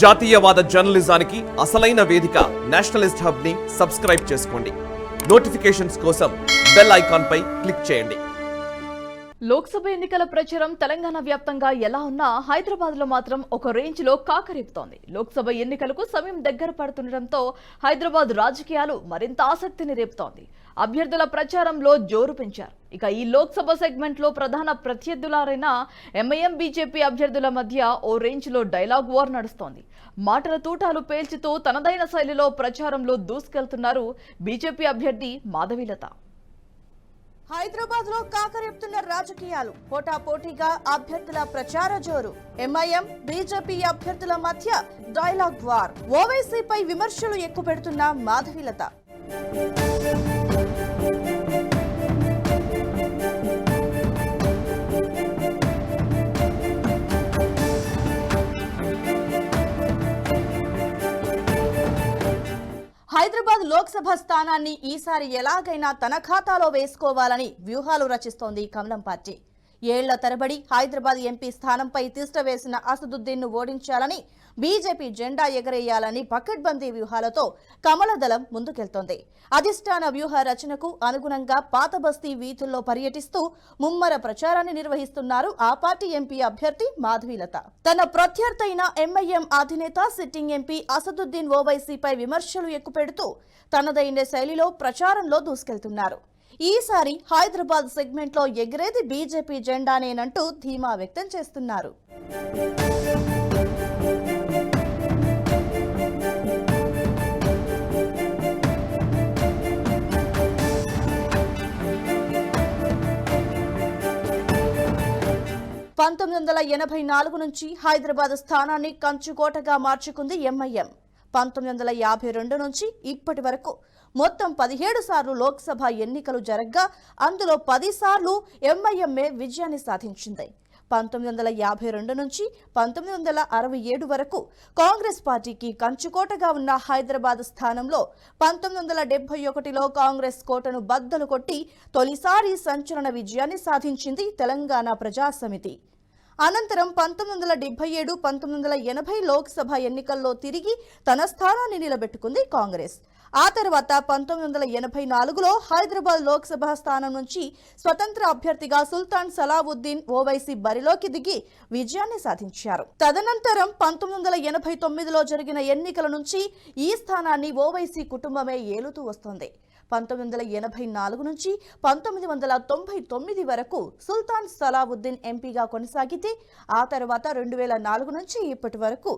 జాతీయవాద జర్నలిజానికి అసలైన వేదిక నేషనలిస్ట్ హబ్ ని సబ్స్క్రైబ్ చేసుకోండి. నోటిఫికేషన్స్ కోసం బెల్ ఐకాన్ పై క్లిక్ చేయండి. లోక్సభ ఎన్నికల ప్రచారం తెలంగాణ వ్యాప్తంగా ఎలా ఉన్నా హైదరాబాద్ లో మాత్రం ఒక రేంజ్ లో కాకరేపుతోంది. లోక్సభ ఎన్నికలకు సమయం దగ్గర పడుతుండటంతో హైదరాబాద్ రాజకీయాలు మరింత ఆసక్తిని రేపుతోంది. అభ్యర్థుల ప్రచారంలో జోరు పెంచారు. ఇక ఈ లోక్సభ సెగ్మెంట్ లో ప్రధాన ప్రత్యర్థులారైన ఎంఐఎం బీజేపీ అభ్యర్థుల మధ్య ఓ రేంజ్ లో డైలాగ్ వార్ నడుస్తోంది. మాటల తూటాలు పేల్చుతూ తనదైన శైలిలో ప్రచారంలో దూసుకెళ్తున్నారు బీజేపీ అభ్యర్థి మాధవీలత. హైదరాబాద్ లో కాకరేపుతున్న రాజకీయాలు, పోటాపోటీగా అభ్యర్థుల ప్రచార జోరు, ఎంఐఎం బీజేపీ అభ్యర్థుల మధ్య డైలాగ్ వార్, ఓవైసీపై విమర్శలు ఎక్కుపెడుతున్న మాధవీలత. హైదరాబాద్ లోక్సభ స్థానాన్ని ఈసారి ఎలాగైనా తన ఖాతాలో వేసుకోవాలని వ్యూహాలు రచిస్తోంది కమలం పార్టీ. ఏళ్ల తరబడి హైదరాబాద్ ఎంపీ స్థానంపై తిష్ట వేసిన అసదుద్దీన్ ను ఓడించాలని, బీజేపీ జెండా ఎగరేయాలని పకడ్బందీ వ్యూహాలతో కమలదళం ముందుకెళ్తోంది. అధిష్టాన వ్యూహ రచనకు అనుగుణంగా పాత బస్తీ వీధుల్లో పర్యటిస్తూ ముమ్మర ప్రచారాన్ని నిర్వహిస్తున్నారు ఆ పార్టీ ఎంపీ అభ్యర్థి మాధవీలత. తన ప్రత్యర్థైన ఎంఐఎం అధినేత సిట్టింగ్ ఎంపీ అసదుద్దీన్ ఓవైసీపై విమర్శలు ఎక్కుపెడుతూ తనదైన శైలిలో ప్రచారంలో దూసుకెళ్తున్నారు. ఈసారి హైదరాబాద్ సెగ్మెంట్ లో ఎగిరేది బీజేపీ జెండానేనంటూ ధీమా వ్యక్తం చేస్తున్నారు. నుంచి హైదరాబాద్ స్థానాన్ని కంచుకోటగా మార్చుకుంది ఎంఐఎం. 1952 నుంచి ఇప్పటి వరకు మొత్తం 17 సార్లు లోక్సభ ఎన్నికలు జరగ్గా అందులో 10 సార్లు ఎంఐఎంఏ విజయాన్ని సాధించింది. 1952 నుంచి 1967 వరకు కాంగ్రెస్ పార్టీకి కంచుకోటగా ఉన్న హైదరాబాద్ స్థానంలో 1971లో కాంగ్రెస్ కోటను బద్దలు కొట్టి తొలిసారి సంచలన విజయాన్ని సాధించింది తెలంగాణ ప్రజా సమితి. అనంతరం 1977, 1980 లోక్సభ ఎన్నికల్లో తిరిగి తన స్థానాన్ని నిలబెట్టుకుంది కాంగ్రెస్. ఆ తర్వాత 1984లో హైదరాబాద్ లోక్సభ స్థానం నుంచి స్వతంత్ర అభ్యర్థిగా సుల్తాన్ సలావుద్దీన్ ఓవైసీ బరిలోకి దిగి విజయాన్ని సాధించారు. తదనంతరం 1989లో జరిగిన ఎన్నికల నుంచి ఈ స్థానాన్ని ఓవైసీ కుటుంబమే ఏలుతూ వస్తోంది. 1984 నుంచి 1999 వరకు సుల్తాన్ సలావుద్దీన్ ఎంపీగా కొనసాగితే ఆ తర్వాత 2004 నుంచి ఇప్పటి వరకు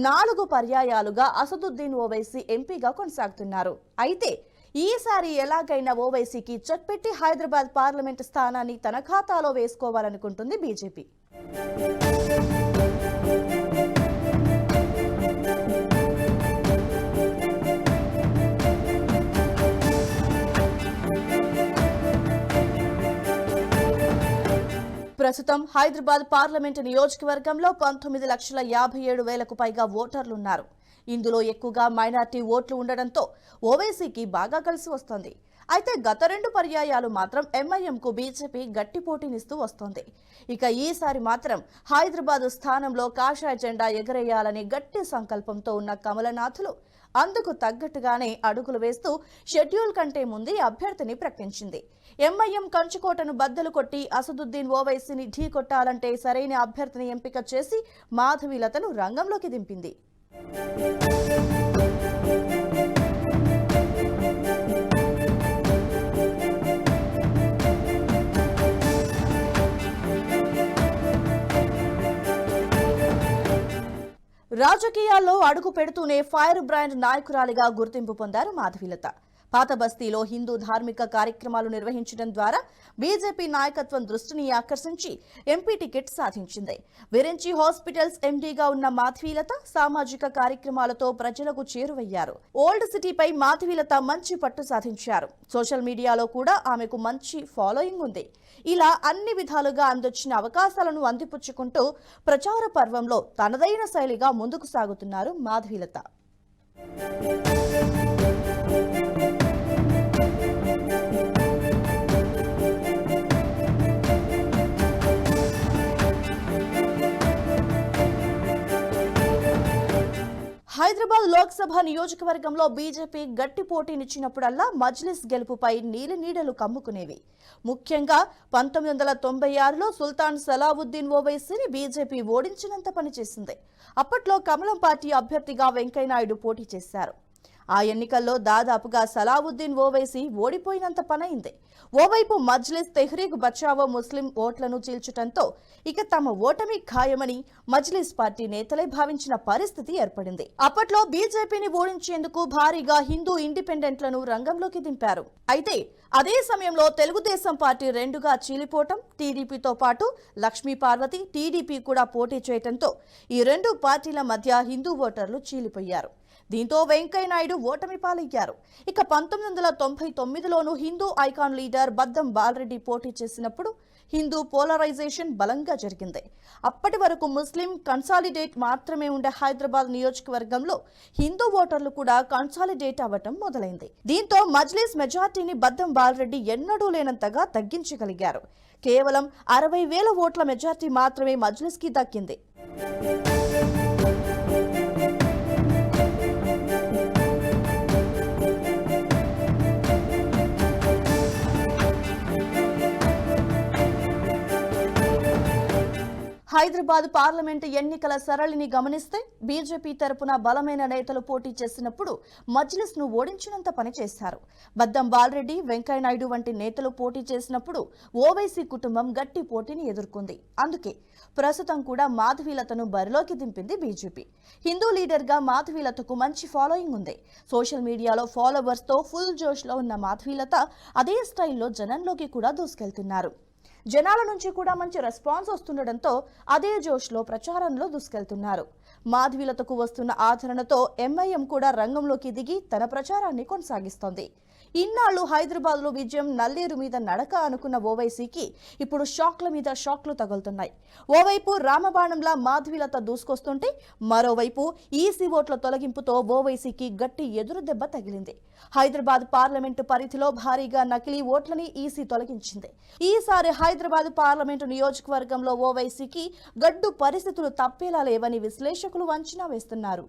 4 పర్యాయాలుగా అసదుద్దీన్ ఓవైసీ ఎంపీగా కొనసాగుతున్నారు. అయితే ఈసారి ఎలాగైనా ఓవైసీకి చెట్పెట్టి హైదరాబాద్ పార్లమెంట్ స్థానాన్ని తన ఖాతాలో వేసుకోవాలనుకుంటుంది బీజేపీ. ప్రస్తుతం హైదరాబాద్ పార్లమెంటు నియోజకవర్గంలో 19,57,000కు పైగా ఓటర్లున్నారు. ఇందులో ఎక్కువగా మైనార్టీ ఓట్లు ఉండడంతో ఓవైసీకి బాగా కలిసి వస్తోంది. అయితే గత 2 పర్యాయాలు మాత్రం ఎంఐఎంకు బీజేపీ గట్టి పోటీనిస్తూ వస్తోంది. ఇక ఈసారి మాత్రం హైదరాబాద్ స్థానంలో కాషాయ జెండా ఎగరేయాలని గట్టి సంకల్పంతో ఉన్న కమలనాథులు అందుకు తగ్గట్టుగానే అడుగులు వేస్తూ షెడ్యూల్ కంటే ముందే అభ్యర్థిని ప్రకటించింది. ఎంఐఎం కంచుకోటను బద్దలు కొట్టి అసదుద్దీన్ ఓవైసీని ఢీకొట్టాలంటే సరైన అభ్యర్థిని ఎంపిక చేసి మాధవీలతను రంగంలోకి దింపింది. రాజకీయాల్లో అడుగు పెడుతూనే ఫైర్ బ్రాండ్ నాయకురాలిగా గుర్తింపు పొందారు మాధవీలత. పాత బస్తీలో హిందూ ధార్మిక కార్యక్రమాలు నిర్వహించడం ద్వారా బీజేపీ నాయకత్వం దృష్టిని ఆకర్షించి ఎంపీ టికెట్ సాధించింది. విరించి హాస్పిటల్స్ ఎండీగా ఉన్న మాధవీలత సామాజిక కార్యక్రమాలతో ప్రజలకు చేరువయ్యారు. ఓల్డ్ సిటీపై మాధవీలత మంచి పట్టు సాధించారు. సోషల్ మీడియాలో కూడా ఆమెకు మంచి ఫాలోయింగ్ ఉంది. ఇలా అన్ని విధాలుగా అందొచ్చిన అవకాశాలను అందిపుచ్చుకుంటూ ప్రచార పర్వంలో తనదైన శైలిగా ముందుకు సాగుతున్నారు మాధవీలత. హైదరాబాద్ లోక్సభ నియోజకవర్గంలో బీజేపీ గట్టి పోటీనిచ్చినప్పుడల్లా మజ్లిస్ గెలుపుపై నీడలు కమ్ముకునేవి. ముఖ్యంగా 1996లో సుల్తాన్ సలావుద్దీన్ ఓవైసీని బీజేపీ ఓడించినంత పనిచేసింది. అప్పట్లో కమలం పార్టీ అభ్యర్థిగా వెంకయ్యనాయుడు పోటీ చేశారు. ఆ ఎన్నికల్లో దాదాపుగా సలావుద్దీన్ ఓవైసీ ఓడిపోయినంత పనైంది. ఓవైపు మజ్లిస్ తెహ్రీక్ బచావో ముస్లిం ఓట్లను చీల్చడంతో ఇక తమ ఓటమి ఖాయమని మజ్లిస్ పార్టీ నేతలే భావించిన పరిస్థితి ఏర్పడింది. అప్పట్లో బీజేపీని ఓడించేందుకు భారీగా హిందూ ఇండిపెండెంట్లను రంగంలోకి దింపారు. అయితే అదే సమయంలో తెలుగుదేశం పార్టీ రెండుగా చీలిపోవటం, టీడీపీతో పాటు లక్ష్మీ పార్వతి, టీడీపీ కూడా పోటీ చేయడంతో ఈ రెండు పార్టీల మధ్య హిందూ ఓటర్లు చీలిపోయారు. దీంతో వెంకయ్యనాయుడు ఓటమి పాలయ్యారు. ఇక 1999లోనూ హిందూ ఐకాన్ లీడర్ బద్దం బాలరెడ్డి పోటీ చేసినప్పుడు హిందూ పోలరైజేషన్ బలంగా జరిగింది. అప్పటి వరకు ముస్లిం కన్సాలిడేట్ మాత్రమే ఉండే హైదరాబాద్ నియోజకవర్గంలో హిందూ ఓటర్లు కూడా కన్సాలిడేట్ అవ్వటం మొదలైంది. దీంతో మజ్లిస్ మెజార్టీని బద్దం బాలరెడ్డి ఎన్నడూ లేనంతగా తగ్గించగలిగారు. కేవలం 60,000 ఓట్ల మెజార్టీ మాత్రమే మజ్లిస్ కి దక్కింది. హైదరాబాద్ పార్లమెంటు ఎన్నికల సరళిని గమనిస్తే బీజేపీ తరపున బలమైన నేతలు పోటీ చేసినప్పుడు మజ్లిస్ ను ఓడించినంత పని చేశారు. బద్దం బాలరెడ్డి, వెంకయ్యనాయుడు వంటి నేతలు పోటీ చేసినప్పుడు ఓవైసీ కుటుంబం గట్టి పోటీని ఎదుర్కొంది. అందుకే ప్రస్తుతం కూడా మాధవీలతను బరిలోకి దింపింది బీజేపీ. హిందూ లీడర్ గా మాధవీలతకు మంచి ఫాలోయింగ్ ఉంది. సోషల్ మీడియాలో ఫాలోవర్స్ తో ఫుల్ జోష్ లో ఉన్న మాధవీలత అదే స్టైల్లో జనంలోకి కూడా దూసుకెళ్తున్నారు. జనాల నుంచి కూడా మంచి రెస్పాన్స్ వస్తుండటంతో అదే జోష్లో ప్రచారంలో దూసుకెళ్తున్నారు. మాధవీలతకు వస్తున్న ఆదరణతో ఎంఐఎం కూడా రంగంలోకి దిగి తన ప్రచారాన్ని కొనసాగిస్తోంది. ఇన్నాళ్లు హైదరాబాద్ లో విజయం నల్లేరు మీద నడక అనుకున్న ఓవైసీకి ఇప్పుడు షాక్ల మీద షాక్లు తగులుతున్నాయి. ఓవైపు రామబాణంలా మాధవీలత దూసుకొస్తుంటే మరోవైపు ఈసీ ఓట్ల తొలగింపుతో ఓవైసీకి గట్టి ఎదురు దెబ్బ తగిలింది. హైదరాబాద్ పార్లమెంటు పరిధిలో భారీగా నకిలీ ఓట్లని ఈసీ తొలగించింది. ఈసారి హైదరాబాద్ పార్లమెంటు నియోజకవర్గంలో ఓవైసీకి గడ్డు పరిస్థితులు తప్పేలా లేవని విశ్లేషకులు అంచనా వేస్తున్నారు.